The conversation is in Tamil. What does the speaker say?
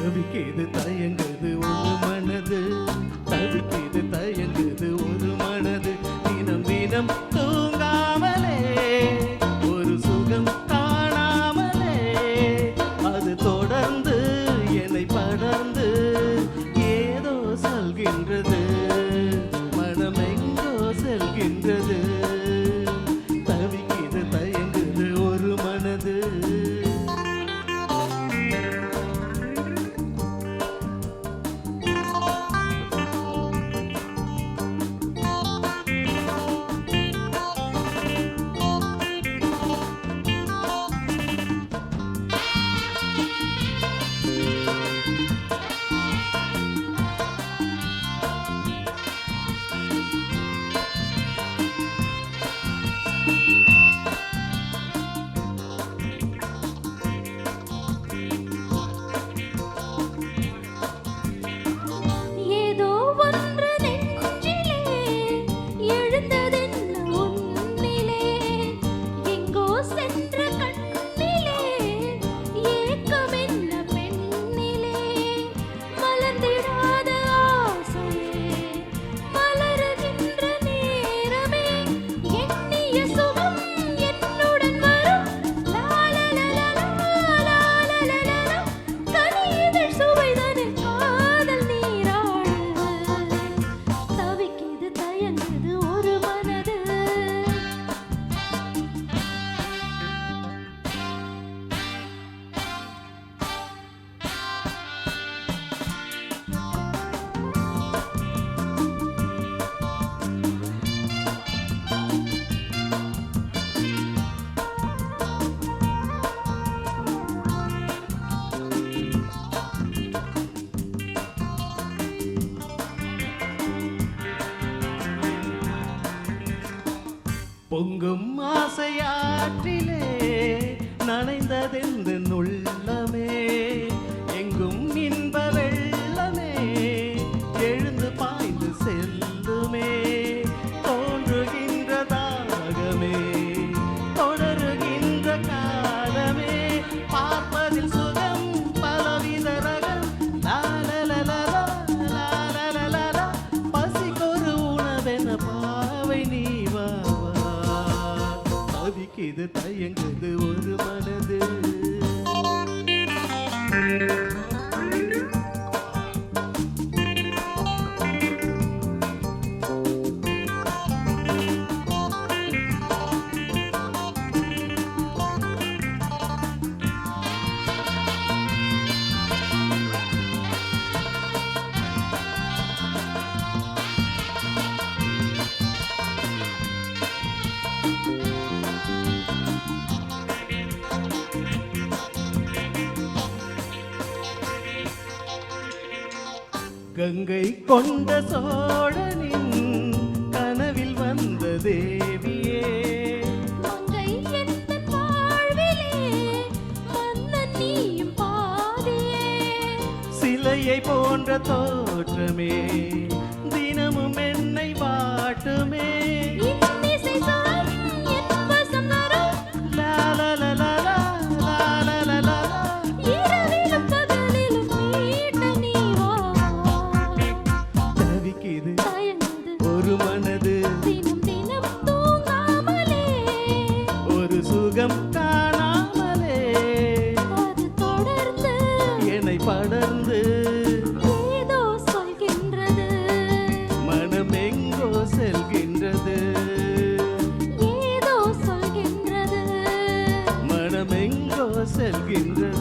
தவிக்கிது தயங்குது ஒரு மனது, தவிக்கிது தயங்குது ஒரு மனது, தினம் தினம் தூங்காமலே ஒரு சுகம் காணாமலே அது தொடர்ந்து என்னை படர்ந்து ஏதோ சொல்கின்றது, மனமெங்கோ செல்கின்றது. தவிக்கிது தயங்குது ஒரு மனது. பொங்கும் ஆசையாற்றிலே நனைந்ததெந்த உள்ளமே, எங்கும் இன்ப வெள்ளமே எழுந்து பாய்ந்து செல்லுமே, தோன்றுகின்ற தாகமே தொடருகின்ற காலமே, பார்ப்பதில் சுகம் பலவித ரகம், லாலலலலா லாலலலலா, பசிக்கொரு உணவென பாவை நீ வா. தவிக்கிது தயங்குது ஒரு மனது. கங்கை கொண்ட சோழனின் கனவில் வந்த தேவியே, மங்கை எந்த வாழ்விலே மன்னன் நீயும் பாதியே, சிலையை போன்ற தோற்றமே தினமும் என்னை வாட்டுமே, இன்னிசை சொல் என் வசம் வரும், லாலலலலா லாலலலலா, இரவிலும் பகலிலும் மீட்ட நீ வா. தவிக்கிது தயங்குது ஒரு மனது, தினம் தினம் தூங்காமலே ஒரு சுகம் காணாமலே அது தொடர்ந்து என்னை படர்ந்து ஏதோ சொல்கின்றது, மனமெங்கோ செல்கின்றது, ஏதோ சொல்கின்றது. மனமெங்கோ செல்கின்றது.